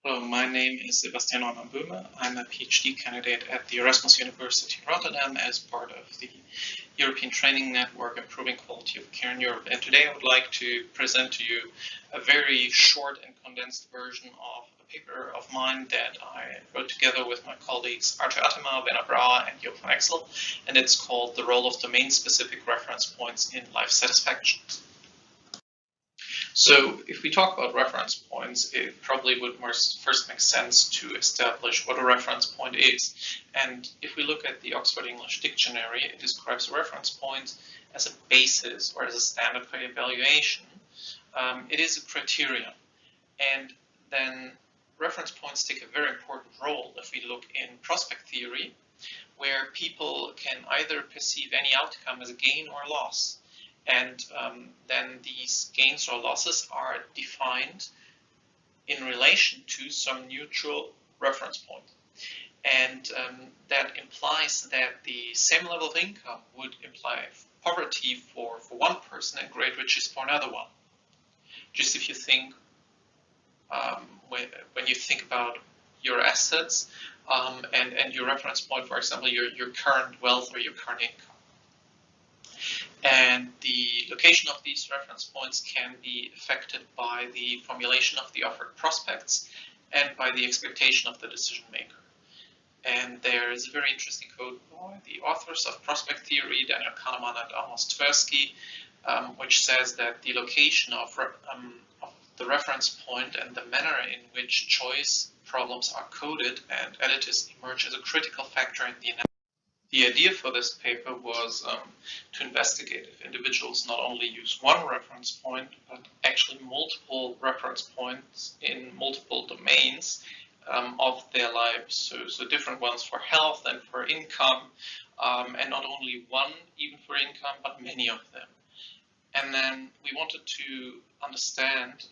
Hello, my name is Sebastian Neumann-Böhme. I'm a PhD candidate at the Erasmus University in Rotterdam as part of the European Training Network Improving Quality of Care in Europe. And today I would like to present to you a very short and condensed version of a paper of mine that I wrote together with my colleagues Arthur Attema, Werner Brauer, and Jo van Exel. And it's called The Role of Domain-Specific Reference Points in Life Satisfaction. So if we talk about reference points, it probably would first make sense to establish what a reference point is. And if we look at the Oxford English Dictionary, it describes a reference point as a basis or as a standard for evaluation. It is a criterion. And then reference points take a very important role if we look in prospect theory, where people can either perceive any outcome as a gain or loss. And then these gains or losses are defined in relation to some neutral reference point. And that implies that the same level of income would imply poverty for one person and great riches for another one. Just if you think, when you think about your assets and your reference point, for example, your current wealth or your current income. And the location of these reference points can be affected by the formulation of the offered prospects and by the expectation of the decision maker. And there is a very interesting quote by the authors of prospect theory, Daniel Kahneman and Amos Tversky, which says that the location of the reference point and the manner in which choice problems are coded and editors emerge as a critical factor in the analysis. The idea for this paper was to investigate if individuals not only use one reference point, but actually multiple reference points in multiple domains of their lives. So different ones for health and for income, and not only one even for income, but many of them. And then we wanted to understand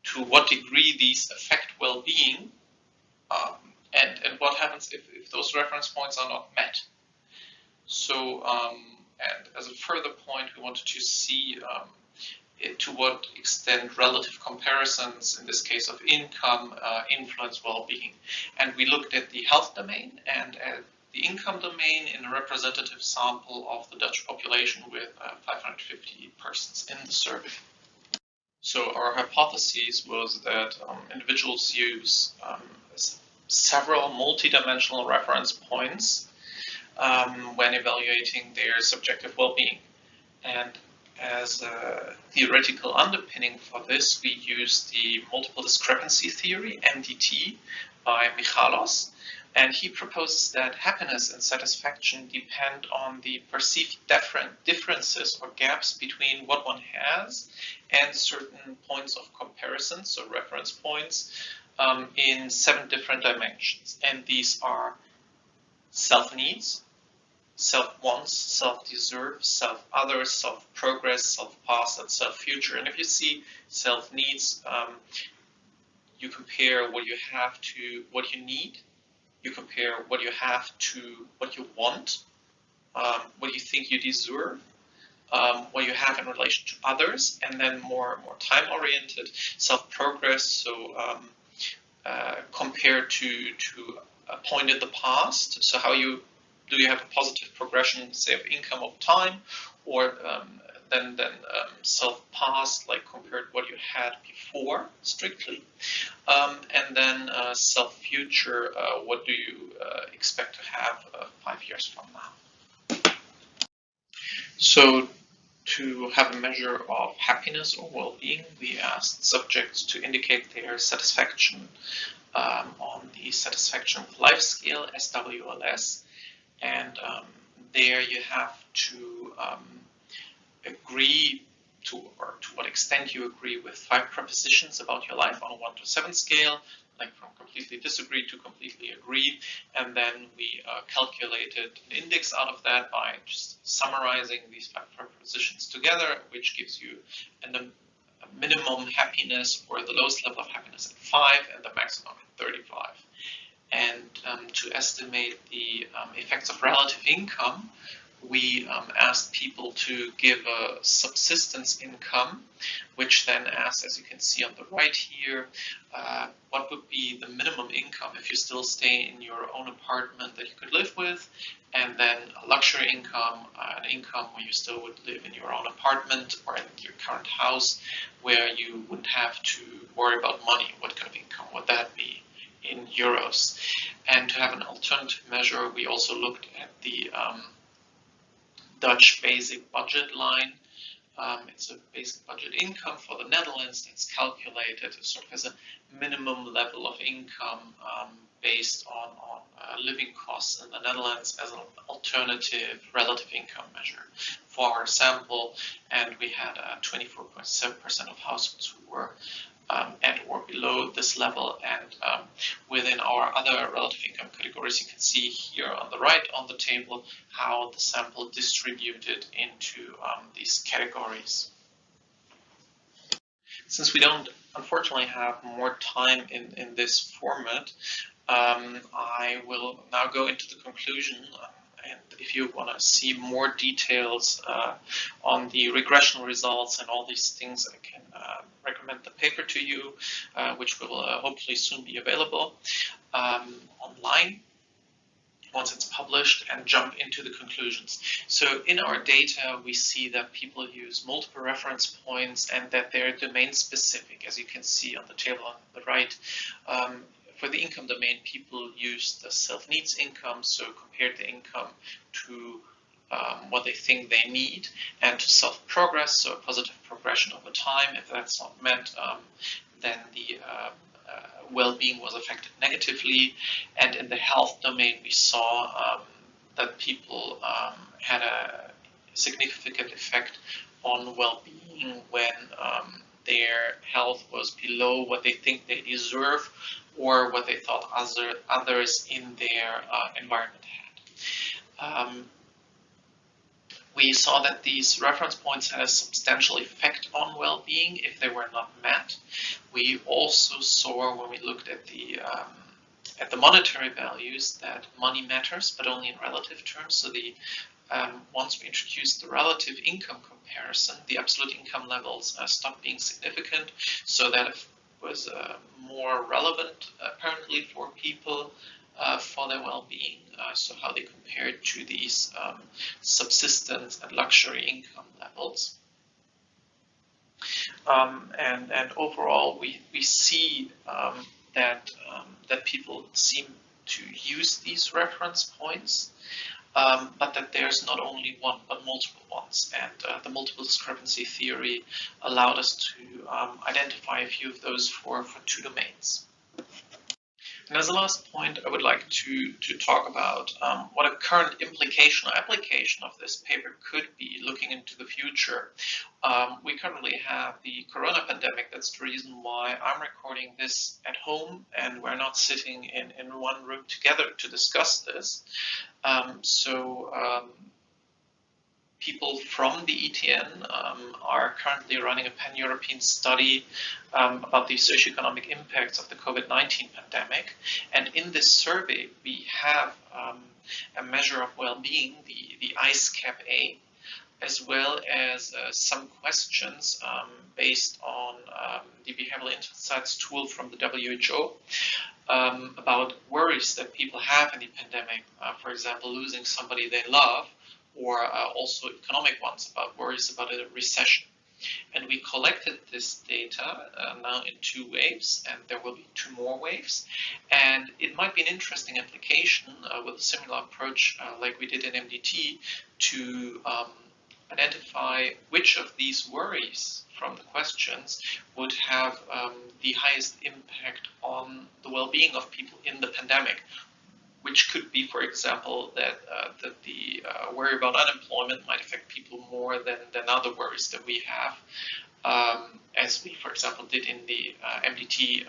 to what degree these affect well-being, and what happens if those reference points are not met. So, and as a further point, we wanted to see to what extent relative comparisons, in this case of income, influence well-being. And we looked at the health domain and at the income domain in a representative sample of the Dutch population with 550 persons in the survey. So our hypothesis was that individuals use several multidimensional reference points when evaluating their subjective well-being. And as a theoretical underpinning for this, we use the multiple discrepancy theory, MDT, by Michalos. And he proposes that happiness and satisfaction depend on the perceived differences or gaps between what one has and certain points of comparison, so reference points, in 7 different dimensions. And these are self-needs, self-wants, self-deserve, self-others, self-progress, self-past, and self-future. And if you see self-needs, you compare what you have to what you need. You compare what you have to what you want, what you think you deserve, what you have in relation to others, and then more time-oriented self-progress. So compared to a point in the past. So how do you have a positive progression, say, of income over time, or then self-past, like compared to what you had before, strictly, and then self-future, what do you expect to have 5 years from now? So to have a measure of happiness or well-being, we asked subjects to indicate their satisfaction on the satisfaction with life scale, SWLS, and there you have to agree to, or to what extent you agree with 5 propositions about your life on a 1 to 7 scale, like from completely disagree to completely agree, and then we calculated an index out of that by just summarizing these 5 propositions together, which gives you a minimum happiness or the lowest level of happiness at 5 and the maximum at 35. And to estimate the effects of relative income, we asked people to give a subsistence income, which then asks, as you can see on the right here, what would be the minimum income if you still stay in your own apartment that you could live with, and then a luxury income, an income where you still would live in your own apartment or in your current house, where you wouldn't have to worry about money. What kind of income would that be in euros? And to have an alternative measure, we also looked at the Dutch basic budget line. It's a basic budget income for the Netherlands that's calculated sort of as a minimum level of income based on living costs in the Netherlands as an alternative relative income measure for our sample. And we had 24.7% of households who were at or below this level, and within our other relative income categories, you can see here on the right on the table how the sample distributed into these categories. Since we don't unfortunately have more time in this format, I will now go into the conclusion. And if you want to see more details on the regression results and all these things, I can recommend the paper to you, which will hopefully soon be available online once it's published, and jump into the conclusions. So in our data, we see that people use multiple reference points and that they're domain specific, as you can see on the table on the right. For the income domain, people use the self-needs income, so compared the income to what they think they need, and to self-progress, so a positive progression over time. If that's not met, then the well-being was affected negatively. And in the health domain, we saw that people had a significant effect on well-being when their health was below what they think they deserve or what they thought others in their environment had. We saw that these reference points had a substantial effect on well-being if they were not met. We also saw, when we looked at the monetary values, that money matters, but only in relative terms. So once we introduced the relative income comparison, the absolute income levels stopped being significant, so that it was more relevant apparently for people for their well-being, so how they compared to these subsistence and luxury income levels. And overall, we see that people seem to use these reference points, but that there's not only one, but multiple ones. And the multiple discrepancy theory allowed us to identify a few of those for two domains. And as a last point, I would like to talk about what a current implication or application of this paper could be looking into the future. We currently have the corona pandemic. That's the reason why I'm recording this at home and we're not sitting in one room together to discuss this. People from the ETN are currently running a pan-European study about the socioeconomic impacts of the COVID-19 pandemic. And in this survey, we have a measure of well-being, the ICE-CAP-A, as well as some questions based on the Behavioral Insights tool from the WHO about worries that people have in the pandemic, for example, losing somebody they love, or also economic ones about worries about a recession. And we collected this data now in 2 waves, and there will be 2 more waves. And it might be an interesting application with a similar approach like we did in MDT to identify which of these worries from the questions would have the highest impact on the well-being of people in the pandemic, which could be, for example, that the worry about unemployment might affect people more than other worries that we have, as we, for example, did in the MDT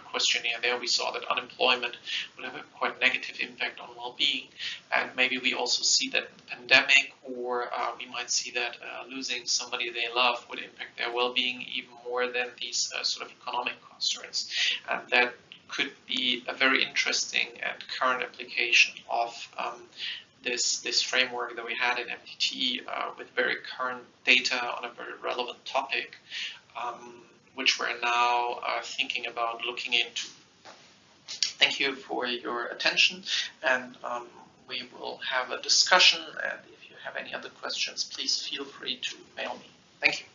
questionnaire. There we saw that unemployment would have a quite negative impact on well-being, and maybe we also see that the pandemic, or we might see that losing somebody they love would impact their well-being even more than these sort of economic concerns. And that could be a very interesting and current application of this framework that we had in MDT with very current data on a very relevant topic, which we're now thinking about looking into. Thank you for your attention, and we will have a discussion, and if you have any other questions, please feel free to mail me. Thank you.